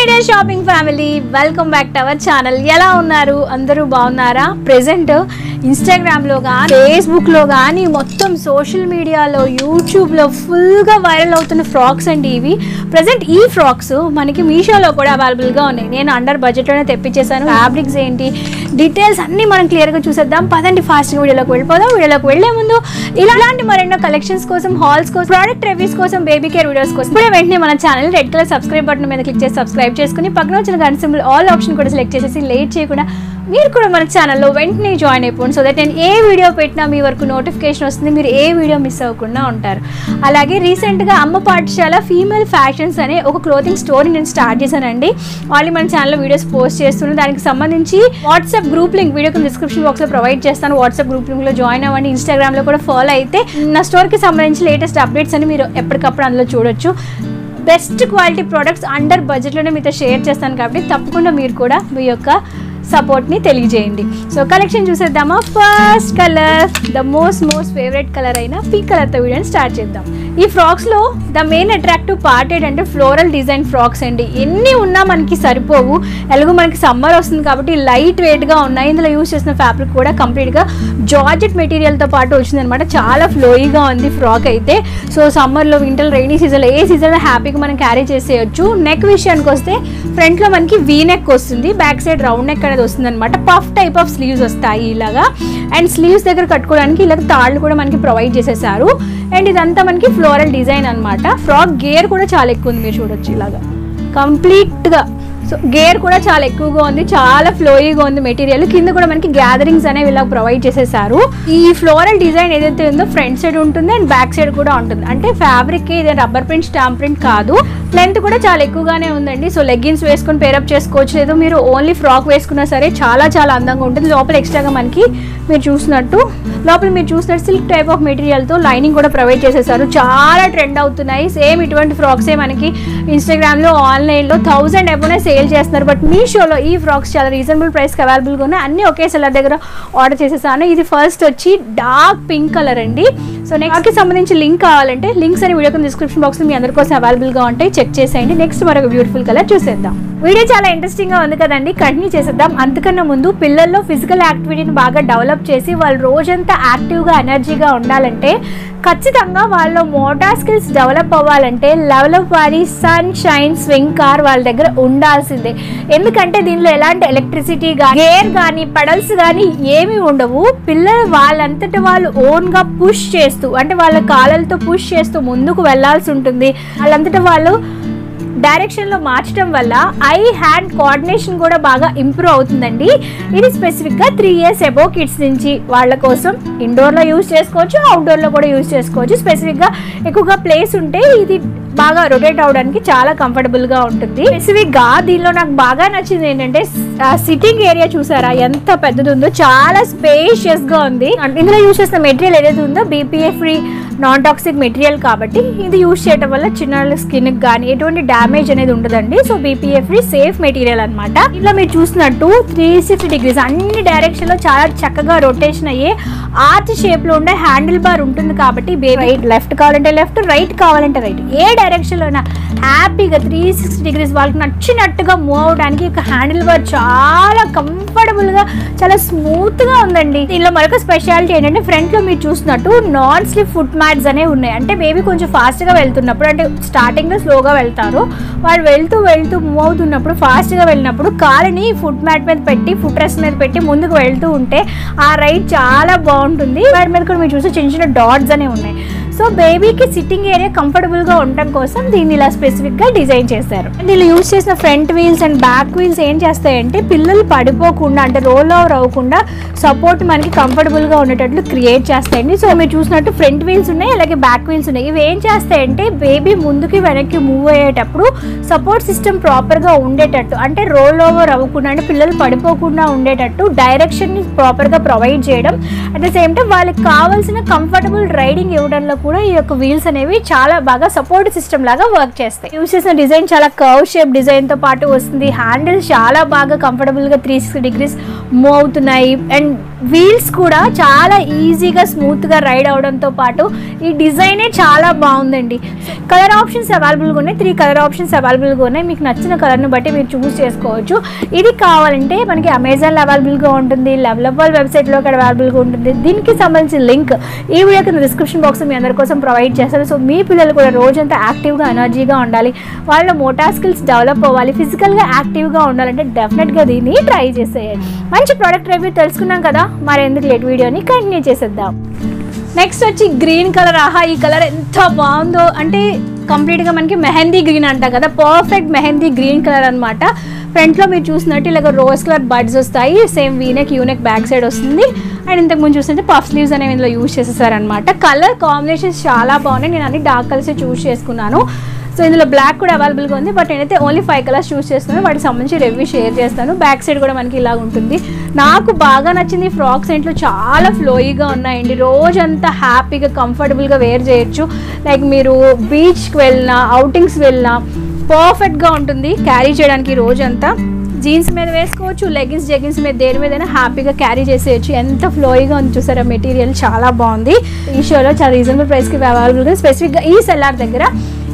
Dear shopping family, welcome back to our channel. ఎలా ఉన్నారు? అందరూ బాగున్నారా? ప్రెజెంట్ ఇన్స్టాగ్రామ్లో కానీ ఫేస్బుక్లో కానీ మొత్తం సోషల్ మీడియాలో యూట్యూబ్లో ఫుల్గా వైరల్ అవుతున్న ఫ్రాక్స్ అండి ఇవి. ప్రజెంట్ ఈ ఫ్రాక్స్ మనకి మీషోలో కూడా అవైలబుల్గా ఉన్నాయి. నేను అండర్ బడ్జెట్లోనే తెప్పించేసాను. ఫ్యాబ్రిక్స్ ఏంటి, డీటెయిల్స్ అన్నీ మనం క్లియర్గా చూసేద్దాం. పదండి ఫాస్ట్గా వీడియోలోకి వెళ్ళిపోదాం. వీడియోలోకి వెళ్లే ముందు ఇలాంటి మరెన్నో కలెక్షన్స్ కోసం, హాల్స్ కోసం, ప్రోడక్ట్ రివ్యూస్ కోసం, బేబీ కేర్ వీడియోస్ కోసం ఇప్పుడే వెంటనే మన channel red colour subscribe button మీద క్లిక్ చేసి సబ్స్క్రైబ్ చేసుకుని పక్కన వచ్చిన గంట సింబల్ ఆల్ ఆప్షన్ కూడా సెలెక్ట్ చేసేసి లేట్ చేయకుండా మీరు కూడా మన ఛానల్లో వెంటనే జాయిన్ అయిపోండి. సో దట్ నేను ఏ వీడియో పెట్టినా మీ వరకు నోటిఫికేషన్ వస్తుంది, మీరు ఏ వీడియో మిస్ అవ్వకుండా ఉంటారు. అలాగే రీసెంట్గా అమ్మ పాఠశాల ఫీమేల్ ఫ్యాషన్స్ అనే ఒక క్లోతింగ్ స్టోర్ని నేను స్టార్ట్ చేశానండి. వాళ్ళు మన ఛానల్లో వీడియోస్ పోస్ట్ చేస్తున్నాను. దానికి సంబంధించి వాట్సాప్ గ్రూప్ లింక్ వీడియోకి డిస్క్రిప్షన్ బాక్స్లో ప్రొవైడ్ చేస్తాను. వాట్సాప్ గ్రూప్ లింక్లో జాయిన్ అవ్వండి. ఇన్స్టాగ్రామ్లో కూడా ఫాలో అయితే నా స్టోర్కి సంబంధించి లేటెస్ట్ అప్డేట్స్ అని మీరు ఎప్పటికప్పుడు అందులో చూడొచ్చు. బెస్ట్ క్వాలిటీ ప్రోడక్ట్స్ అండర్ బడ్జెట్లోనే మీతో షేర్ చేస్తాను కాబట్టి తప్పకుండా మీరు కూడా మీ యొక్క సపోర్ట్ని తెలియజేయండి. సో కలెక్షన్ చూసేద్దామా? First colour, the most favourite colour అయిన పింక్ కలర్తో వీడియోని స్టార్ట్ చేద్దాం. ఈ ఫ్రాక్స్లో ద మెయిన్ అట్రాక్టివ్ పార్ట్ ఏంటంటే ఫ్లోరల్ డిజైన్ ఫ్రాక్స్ అండి. ఎన్ని ఉన్నా మనకి సరిపోవు. ఎలాగో మనకి సమ్మర్ వస్తుంది కాబట్టి లైట్ వెయిట్గా ఉన్నాయి. ఇందులో యూజ్ చేసిన ఫ్యాబ్రిక్ కూడా కంప్లీట్గా జార్జెట్ మెటీరియల్తో పాటు వచ్చిందనమాట. చాలా ఫ్లోయిగా ఉంది ఫ్రాక్ అయితే. సో సమ్మర్లో, వింటర్, రైనీ సీజన్లో ఏ సీజన్లో హ్యాపీగా మనం క్యారీ చేసేయచ్చు. నెక్ విషయానికి వస్తే ఫ్రంట్లో మనకి వీ నెక్ వస్తుంది, బ్యాక్ సైడ్ రౌండ్ నెక్ అనేది వస్తుంది అనమాట. పఫ్ టైప్ ఆఫ్ స్లీవ్స్ వస్తాయి ఇలాగా. అండ్ స్లీవ్స్ దగ్గర కట్టుకోవడానికి ఇలాగ తాళ్ళు కూడా మనకి ప్రొవైడ్ చేసేసారు. అండ్ ఇదంతా మనకి ఫ్లోరల్ డిజైన్ అనమాట. ఫ్రాక్ గేర్ కూడా చాలా ఎక్కువ ఉంది, మీరు చూడొచ్చు ఇలాగా కంప్లీట్గా. సో గేర్ కూడా చాలా ఎక్కువగా ఉంది, చాలా ఫ్లోయిగా ఉంది మెటీరియల్. కింద కూడా మనకి గ్యాదరింగ్స్ అనేవి ఇలా ప్రొవైడ్ చేసేసారు. ఈ ఫ్లోరల్ డిజైన్ ఏదైతే ఉందో ఫ్రంట్ సైడ్ ఉంటుంది అండ్ బ్యాక్ సైడ్ కూడా ఉంటుంది. అంటే ఫ్యాబ్రిక్ ఇది రబ్బర్ ప్రింట్, స్టాంప్ ప్రింట్ కాదు. లెంత్ కూడా చాలా ఎక్కువగానే ఉందండి. సో లెగ్గిన్స్ వేసుకొని పేరప్ చేసుకోవచ్చు, లేదు మీరు ఓన్లీ ఫ్రాక్ వేసుకున్నా సరే చాలా అందంగా ఉంటుంది. లోపల ఎక్స్ట్రాగా మనకి మీరు చూసినట్టు సిల్క్ టైప్ ఆఫ్ మెటీరియల్తో లైనింగ్ కూడా ప్రొవైడ్ చేసేసారు. చాలా ట్రెండ్ అవుతున్నాయి. సేమ్ ఇటువంటి ఫ్రాక్సే మనకి ఇన్స్టాగ్రామ్లో, ఆన్లైన్లో 1000 అబోనే సేల్ చేస్తున్నారు. బట్ మీషోలో ఈ ఫ్రాక్స్ చాలా రీజనబుల్ ప్రైస్కి అవైలబుల్గా ఉన్నాయి. అన్నీ ఒకే సెల్లర్ దగ్గర ఆర్డర్ చేసేసాను. ఇది ఫస్ట్ వచ్చి డార్క్ పింక్ కలర్ అండి. సో నెక్స్ట్కి సంబంధించి లింక్ కావాలంటే లింక్స్ అని వీడియో డిస్క్రిప్షన్ బాక్స్లో మీ అందరి కోసం అవైలబుల్గా ఉంటాయి, చెక్ చేసేయండి. నెక్స్ట్ మరొక బ్యూటిఫుల్ కలర్ చూసేద్దాం. వీడియో చాలా ఇంట్రెస్టింగ్గా ఉంది కదండి, కంటిన్యూ చేసేద్దాం. అంతకన్నా ముందు పిల్లల్లో ఫిజికల్ యాక్టివిటీని బాగా డెవలప్ చేసి వాళ్ళు రోజంతా యాక్టివ్గా, ఎనర్జీగా ఉండాలంటే ఖచ్చితంగా వాళ్ళ మోటార్ స్కిల్స్ డెవలప్ అవ్వాలంటే లెవెల్ ఆఫ్ వారి సన్ షైన్ స్వింగ్ కార్ వాళ్ళ దగ్గర ఉండాల్సిందే. ఎందుకంటే దీనిలో ఎలాంటి ఎలక్ట్రిసిటీ కానీ, గేర్ కానీ, పెడల్స్ కానీ ఏమీ ఉండవు. పిల్లలు వాళ్ళంతటి వాళ్ళు ఓన్గా పుష్ చేస్తూ, అంటే వాళ్ళ కాళ్ళతో పుష్ చేస్తూ ముందుకు వెళ్లాల్సి ఉంటుంది. వాళ్ళంతటి వాళ్ళు డైరెక్షన్లో మార్చడం వల్ల ఐ హ్యాండ్ కోఆర్డినేషన్ కూడా బాగా ఇంప్రూవ్ అవుతుందండి. ఇది స్పెసిఫిక్గా 3 years అబోవ్ కిడ్స్ నుంచి వాళ్ళ కోసం ఇండోర్లో యూజ్ చేసుకోవచ్చు, అవుట్డోర్లో కూడా యూజ్ చేసుకోవచ్చు. స్పెసిఫిక్గా ఎక్కువగా ప్లేస్ ఉంటే ఇది బాగా రొటేట్ అవడానికి చాలా కంఫర్టబుల్గా ఉంటుంది. స్పెసిఫిక్గా దీనిలో నాకు బాగా నచ్చింది ఏంటంటే సిట్టింగ్ ఏరియా చూసారా ఎంత పెద్దది ఉందో, చాలా స్పేషియస్గా ఉంది. ఇందులో యూజ్ చేసిన మెటీరియల్ ఏదైతే ఉందో BPA free non toxic material కాబట్టి ఇది యూజ్ చేయడం వల్ల చిన్న స్కిన్కి కానీ ఎటువంటి డ్యామేజ్ అనేది ఉండదండి. So BPA free safe material అనమాట. ఇందులో మీరు చూసినట్టు 360 degrees అన్ని డైరెక్షన్లో చాలా చక్కగా రొటేషన్ అయ్యే ఆర్చ్ షేప్లో ఉండే హ్యాండిల్ బార్ ఉంటుంది కాబట్టి లెఫ్ట్ కావాలంటే లెఫ్ట్, రైట్ కావాలంటే రైట్, ఏ డైరెక్షన్లో అయినా హ్యాపీగా 360 degrees వాళ్ళకి నచ్చినట్టుగా మూవ్ అవడానికి ఒక హ్యాండిల్ బార్ చాలా కంఫర్టబుల్గా, చాలా స్మూత్గా ఉందండి. దీనిలో మరొక స్పెషాలిటీ ఏంటంటే ఫ్రంట్లో మీరు చూసినట్టు నాన్ స్లిప్ ఫుట్ మ్యాట్స్ అనేవి ఉన్నాయి. అంటే బేబీ కొంచెం ఫాస్ట్గా వెళ్తున్నప్పుడు, అంటే స్టార్టింగ్లో స్లోగా వెళ్తారు, వాళ్ళు వెళ్తూ మూవ్ అవుతున్నప్పుడు, ఫాస్ట్గా వెళ్ళినప్పుడు కాలుని ఫుట్ మ్యాట్ మీద పెట్టి, ఫుట్ రెస్ట్ మీద పెట్టి ముందుకు వెళ్తూ ఉంటే ఆ రైడ్ చాలా బాగుంటుంది. వాటి మీద కూడా మీరు చూస్తే చిన్న డాట్స్ అనేవి ఉన్నాయి. సో బేబీకి సిట్టింగ్ ఏరియా కంఫర్టబుల్గా ఉండటం కోసం దీన్ని ఇలా స్పెసిఫిక్గా డిజైన్ చేశారు. దీనిలో యూజ్ చేసిన front wheels and back wheels ఏం చేస్తాయంటే పిల్లలు పడిపోకుండా, అంటే రోల్ ఓవర్ అవ్వకుండా సపోర్ట్ మనకి కంఫర్టబుల్గా ఉండేటట్లు క్రియేట్ చేస్తాయండి. సో మీరు చూసినట్టు ఫ్రంట్ వీల్స్ ఉన్నాయి, అలాగే బ్యాక్ వీల్స్ ఉన్నాయి. ఇవి ఏం చేస్తాయంటే బేబీ ముందుకి వెనక్కి మూవ్ అయ్యేటప్పుడు సపోర్ట్ సిస్టమ్ ప్రాపర్గా ఉండేటట్టు, అంటే రోల్ ఓవర్ అవ్వకుండా, అంటే పిల్లలు పడిపోకుండా ఉండేటట్టు డైరెక్షన్ని ప్రాపర్గా ప్రొవైడ్ చేయడం, అట్ ద సేమ్ టైం వాళ్ళకి కావాల్సిన కంఫర్టబుల్ రైడింగ్ ఇవ్వడంలో కూడా ఈ యొక్క వీల్స్ అనేవి చాలా బాగా సపోర్ట్ సిస్టమ్ లాగా వర్క్ చేస్తాయి. యూజ్ చేసిన డిజైన్ చాలా కర్వ్ షేప్ డిజైన్తో పాటు వస్తుంది. హ్యాండిల్స్ చాలా బాగా కంఫర్టబుల్గా 360 degrees మూవ్ అవుతున్నాయి. అండ్ వీల్స్ కూడా చాలా ఈజీగా స్మూత్గా రైడ్ అవడంతో పాటు ఈ డిజైనే చాలా బాగుందండి. కలర్ ఆప్షన్స్ అవైలబుల్గా ఉన్నాయి, 3 కలర్ ఆప్షన్స్ అవైలబుల్గా ఉన్నాయి. మీకు నచ్చిన కలర్ని బట్టి మీరు చూస్ చేసుకోవచ్చు. ఇది కావాలంటే మనకి అమెజాన్లో అవైలబుల్గా ఉంటుంది, లెవెలబుల్ వెబ్సైట్లో కూడా అవైలబుల్గా ఉంటుంది. దీనికి సంబంధించిన లింక్ ఈ వీడియో కింద డిస్క్రిప్షన్ బాక్స్ మీ అందరి కోసం ప్రొవైడ్ చేస్తారు. సో మీ పిల్లలు కూడా రోజంతా యాక్టివ్గా ఎనర్జీగా ఉండాలి, వాళ్ళ మోటార్ స్కిల్స్ డెవలప్ అవ్వాలి, ఫిజికల్గా యాక్టివ్గా ఉండాలంటే డెఫినెట్గా దీన్ని ట్రై చేసేయండి. మంచి ప్రోడక్ట్ రివ్యూ తెలుసుకున్నాం కదా, మరి ఎందుకు లేట్ వీడియోని కంటిన్యూ చేసేద్దాం. నెక్స్ట్ వచ్చి గ్రీన్ కలర్. ఆహా, ఈ కలర్ ఎంత బాగుందో అంటే కంప్లీట్గా మనకి మెహందీ గ్రీన్ అంట కదా, పర్ఫెక్ట్ మెహందీ గ్రీన్ కలర్ అనమాట. ఫ్రంట్లో మీరు చూసినట్టు ఇలాగ రోజ్ కలర్ బడ్స్ వస్తాయి, same V-neck U-neck back side వస్తుంది. అండ్ ఇంతకుముందు చూస్తుంటే పఫ్ స్లీవ్స్ అనేవి ఇందులో యూజ్ చేసేసారనమాట. కలర్ కాంబినేషన్స్ చాలా బాగున్నాయి. నేను అన్ని డార్క్ కలర్స్ చూస్ చేసుకున్నాను. సో ఇందులో బ్లాక్ కూడా అవైలబుల్గా ఉంది, బట్ నేనైతే ఓన్లీ 5 కలర్స్ చూస్ చేస్తున్నాను. వాటికి సంబంధించి రివ్యూ షేర్ చేస్తాను. బ్యాక్ సైడ్ కూడా మనకి ఇలా ఉంటుంది. నాకు బాగా నచ్చింది ఫ్రాక్స్ ఇంట్లో చాలా ఫ్లోయిగా ఉన్నాయండి. రోజంతా హ్యాపీగా కంఫర్టబుల్గా వేర్ చేయొచ్చు. లైక్ మీరు బీచ్కి వెళ్ళినా అవుటింగ్స్ వెళ్ళినా పర్ఫెక్ట్గా ఉంటుంది క్యారీ చేయడానికి. రోజంతా జీన్స్ మీద వేసుకోవచ్చు, లెగిన్స్ జెగిన్స్ మీద దేని మీదైనా హ్యాపీగా క్యారీ చేసేయచ్చు. ఎంత ఫ్లోయిగా ఉంది చూసారా, మెటీరియల్ చాలా బాగుంది. ఈ షోలో చాలా రీజనబుల్ ప్రైస్కి అవైలబుల్గా, స్పెసిఫిక్గా ఈ సెల్లార్ దగ్గర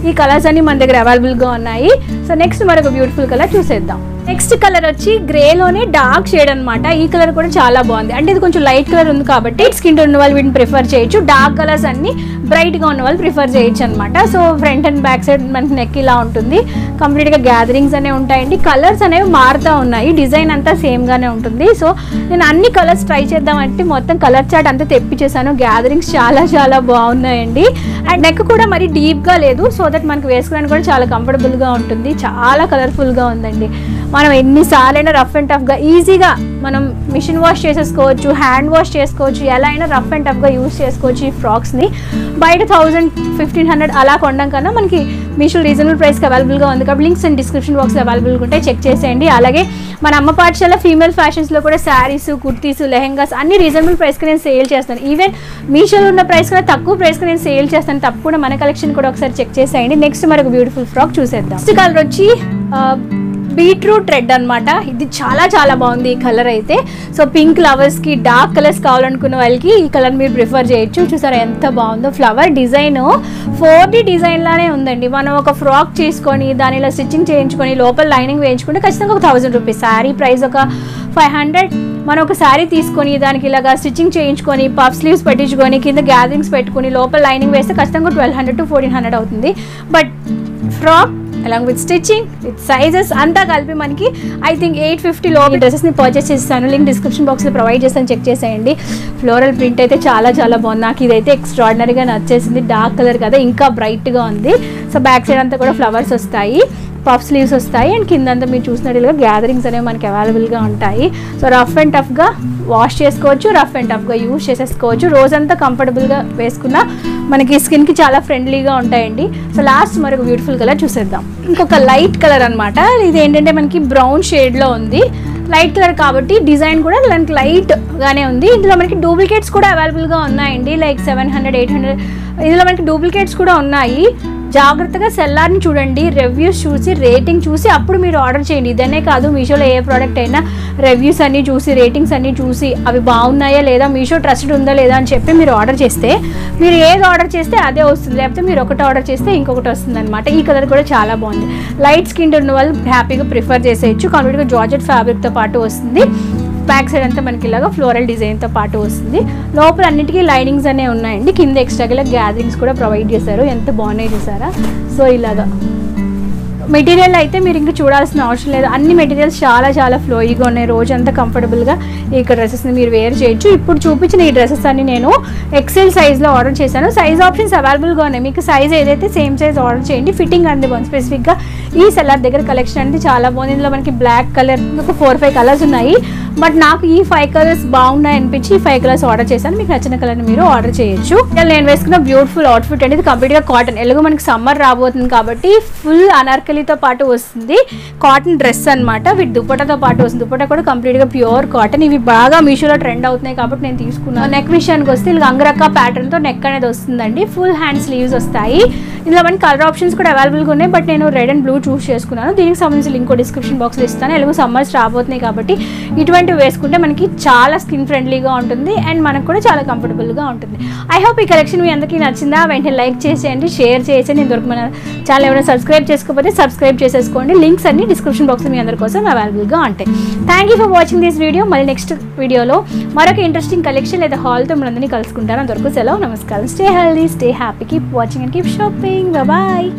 ఈ కలర్స్ అన్ని మన దగ్గర అవైలబుల్గా ఉన్నాయి. సో నెక్స్ట్ మరొక బ్యూటిఫుల్ కలర్ చూసేద్దాం. నెక్స్ట్ కలర్ వచ్చి గ్రేలోనే డార్క్ షేడ్ అనమాట. ఈ కలర్ కూడా చాలా బాగుంది. అంటే ఇది కొంచెం లైట్ కలర్ ఉంది కాబట్టి స్కిన్ టోన్ ఉన్న వాళ్ళు వీటిని ప్రిఫర్ చేయొచ్చు. డార్క్ కలర్స్ అన్ని బ్రైట్గా ఉన్న వాళ్ళు ప్రిఫర్ చేయొచ్చు అనమాట. So front and back side మనకి నెక్ ఇలా ఉంటుంది. కంప్లీట్గా గ్యాదరింగ్స్ అనేవి ఉంటాయండి. కలర్స్ అనేవి మారుతూ ఉన్నాయి, డిజైన్ అంతా సేమ్గానే ఉంటుంది. సో నేను అన్ని కలర్స్ ట్రై చేద్దామంటే మొత్తం కలర్ చార్ట్ అంతా తెప్పించేసాను. గ్యాదరింగ్స్ చాలా చాలా బాగున్నాయండి. అండ్ నెక్ కూడా మరి డీప్గా లేదు, సో దట్ మనకి వేసుకోవడానికి కూడా చాలా కంఫర్టబుల్గా ఉంటుంది. చాలా కలర్ఫుల్గా ఉందండి. మనం ఎన్నిసార్లైనా రఫ్ అండ్ టఫ్గా ఈజీగా మనం మిషన్ వాష్ చేసేసుకోవచ్చు, హ్యాండ్ వాష్ చేసుకోవచ్చు, ఎలా అయినా రఫ్ అండ్ టఫ్గా యూజ్ చేసుకోవచ్చు ఈ ఫ్రాక్స్ని. బయట 1000-1500 అలా కొనడం కన్నా మనకి మీషో రీజనబుల్ ప్రైస్కి అవైలబుల్గా ఉంది కాబట్టి లింక్స్ అండ్ డిస్క్రిప్షన్ బాక్స్లో అవైలబుల్గా ఉంటాయి, చెక్ చేసేయండి. అలాగే మన అమ్మ పాఠశాల ఫీమేల్ ఫ్యాషన్స్లో కూడా శారీస్, కుర్తీస్, లెహెంగాస్ అన్ని రీజనబుల్ ప్రైస్కి నేను సేల్ చేస్తాను. ఈవెన్ మీషోలో ఉన్న ప్రైస్ కన్నా తక్కువ ప్రైస్కి నేను సేల్ చేస్తాను. తప్పకుండా మన కలెక్షన్ కూడా ఒకసారి చెక్ చేసేయండి. నెక్స్ట్ మరొక బ్యూటిఫుల్ ఫ్రాక్ చూసేద్దాం. నెక్స్ట్ కలర్ వచ్చి బీట్రూట్ రెడ్ అనమాట. ఇది చాలా చాలా బాగుంది ఈ కలర్ అయితే. సో పింక్ లవర్స్కి, డార్క్ కలర్స్ కావాలనుకున్న వాళ్ళకి ఈ కలర్ మీరు ప్రిఫర్ చేయొచ్చు. చూసారా ఎంత బాగుందో. ఫ్లవర్ డిజైన్ 4D డిజైన్ లానే ఉందండి. మనం ఒక ఫ్రాక్ చేసుకొని దాని ఇలా స్టిచ్చింగ్ చేయించుకొని లోపల లైనింగ్ వేయించుకుంటే ఖచ్చితంగా ఒక 1000 రూపీస్. శారీ ప్రైస్ ఒక 500. మనం ఒక శారీ తీసుకొని దానికి ఇలాగా స్టిచ్చింగ్ చేయించుకొని పఫ్ స్లీవ్స్ పెట్టించుకొని కింద గ్యాదరింగ్స్ పెట్టుకొని లోపల లైనింగ్ వేస్తే ఖచ్చితంగా 1200-1400 అవుతుంది. But frock along with stitching with sizes అంతా కలిపి మనకి ఐ థింక్ 850లో ఈ డ్రెస్సెస్ని పర్చేస్ చేస్తాను. లింక్ డిస్క్రిప్షన్ బాక్స్లో ప్రొవైడ్ చేస్తాను, చెక్ చేసేయండి. ఫ్లోరల్ ప్రింట్ అయితే చాలా చాలా బాగుంది. నాకు ఇదైతే ఎక్స్ట్రాడినరీగా నచ్చేసింది. డార్క్ కలర్ కదా, ఇంకా బ్రైట్గా ఉంది. సో బ్యాక్ సైడ్ అంతా కూడా ఫ్లవర్స్ వస్తాయి, పఫ్ స్లీవ్స్ వస్తాయి. అండ్ కిందంతా మీరు చూసినట్టుగా గ్యాదరింగ్స్ అనేవి మనకి అవైలబుల్గా ఉంటాయి. సో రఫ్ అండ్ టఫ్గా వాష్ చేసుకోవచ్చు, రఫ్ అండ్ టఫ్గా యూజ్ చేసేసుకోవచ్చు. రోజంతా కంఫర్టబుల్గా వేసుకున్న మనకి స్కిన్కి చాలా ఫ్రెండ్లీగా ఉంటాయండి. సో లాస్ట్ మరొక బ్యూటిఫుల్ కలర్ చూసేద్దాం. ఇంకొక లైట్ కలర్ అనమాట. ఇది ఏంటంటే మనకి బ్రౌన్ షేడ్లో ఉంది. లైట్ కలర్ కాబట్టి డిజైన్ కూడా దానికి లైట్గానే ఉంది. ఇందులో మనకి డూప్లికేట్స్ కూడా అవైలబుల్గా ఉన్నాయండి. లైక్ 700-800 ఇందులో మనకి డూప్లికేట్స్ కూడా ఉన్నాయి. జాగ్రత్తగా సెల్లార్ని చూడండి, రివ్యూస్ చూసి రేటింగ్ చూసి అప్పుడు మీరు ఆర్డర్ చేయండి. ఇదనే కాదు, మీషోలో ఏ ప్రోడక్ట్ అయినా రివ్యూస్ అన్నీ చూసి రేటింగ్స్ అన్నీ చూసి అవి బాగున్నాయా లేదా, మీషో ట్రస్టెడ్ ఉందా లేదా అని చెప్పి మీరు ఆర్డర్ చేస్తే మీరు ఏది ఆర్డర్ చేస్తే అదే వస్తుంది. లేకపోతే మీరు ఒకటి ఆర్డర్ చేస్తే ఇంకొకటి వస్తుంది అనమాట. ఈ కలర్ కూడా చాలా బాగుంది. లైట్ స్కిన్ ఉన్న వాళ్ళు హ్యాపీగా ప్రిఫర్ చేసేయచ్చు. కంప్లీట్గా జార్జెట్ ఫ్యాబ్రిక్తో పాటు వస్తుంది. బ్యాక్ సైడ్ అంతా మనకి ఇలాగా ఫ్లోరల్ డిజైన్తో పాటు వస్తుంది. లోపల అన్నిటికీ లైనింగ్స్ అనే ఉన్నాయండి. కింద ఎక్స్ట్రాగా గ్యాదరింగ్స్ కూడా ప్రొవైడ్ చేశారు. ఎంత బాగున్నాయి చూసారా. సో ఇలాగా మెటీరియల్ అయితే మీరు ఇంకా చూడాల్సిన అవసరం లేదు. అన్ని మెటీరియల్స్ చాలా చాలా ఫ్లోయిగా ఉన్నాయి. రోజంతా కంఫర్టబుల్గా ఈ డ్రెస్సెస్ని మీరు వేర్ చేయొచ్చు. ఇప్పుడు చూపించిన ఈ డ్రెస్సెస్ అన్ని నేను ఎక్సెల్ సైజ్లో ఆర్డర్ చేశాను. సైజ్ ఆప్షన్స్ అవైలబుల్గా ఉన్నాయి. మీకు సైజ్ ఏదైతే సేమ్ సైజ్ ఆర్డర్ చేయండి. ఫిట్టింగ్ అనేది బాగుంది. స్పెసిఫిక్గా ఈ సెల్లార్ దగ్గర కలెక్షన్ అనేది చాలా బాగుంది. ఇందులో మనకి బ్లాక్ కలర్ ఒక 4-5 కలర్స్ ఉన్నాయి. బట్ నాకు ఈ 5 కలర్స్ బాగున్నాయి అనిపించి ఈ 5 కలర్స్ ఆర్డర్ చేశాను. మీకు నచ్చిన కలర్ని మీరు ఆర్డర్ చేయొచ్చు. నేను వేసుకున్న బ్యూటిఫుల్ అవుట్ఫిట్ అనేది కంప్లీట్గా కాటన్. ఎలాగో మనకి సమ్మర్ రాబోతుంది కాబట్టి ఫుల్ అనార్కలితో పాటు వస్తుంది. కాటన్ డ్రెస్ అనమాట. వీటి దుపట్టాతో పాటు వస్తుంది. దుపట్టా కూడా కంప్లీట్గా ప్యూర్ కాటన్. ఇవి బాగా మీషోలో ట్రెండ్ అవుతున్నాయి కాబట్టి నేను తీసుకున్నాను. నెక్ విషయానికి వస్తే ఇలా అంగరక్క ప్యాటర్న్తో నెక్ అనేది వస్తుందండి. ఫుల్ హ్యాండ్ స్లీవ్స్ వస్తాయి. ఇందులో మనకి కలర్ ఆప్షన్స్ కూడా అవైలబుల్గా ఉన్నాయి, బట్ నేను రెడ్ అండ్ బ్లూ చూస్ చేసుకున్నాను. దీనికి సంబంధించి లింక్ డిస్క్రిప్షన్ బాక్స్లో ఇస్తాను. ఎలాగో సమ్మర్స్ రాబోతున్నాయి కాబట్టి ఇటువంటివి వేసుకుంటే మనకి చాలా స్కిన్ ఫ్రెండ్లీగా ఉంటుంది అండ్ మనకు కూడా చాలా కంఫర్టబుల్గా ఉంటుంది. ఐ హోప్ ఈ కలెక్షన్ మీ అందరికీ నచ్చిందా? వెంటనే లైక్ చేసేయండి, షేర్ చేసేయండి. నేను దొరకమన్న ఛానల్ ఎవరైనా సబ్స్క్రైబ్ చేసుకోకపోతే సబ్స్క్రైబ్ చేసేసుకోండి. లింక్స్ అన్ని డిస్క్రిప్షన్ బాక్స్లో మీ అందరి కోసం అవైలబుల్గా ఉంటాయి. Thank you for watching this video. మళ్ళీ నెక్స్ట్ వీడియోలో మరొక ఇంట్రెస్టింగ్ కలెక్షన్ లేదా హాల్తో మనందరినీ కలుసుకుంటాను. అంతవరకు సెలవు, నమస్కారం. Stay healthy, stay happy, keep watching and keep shopping. Bye.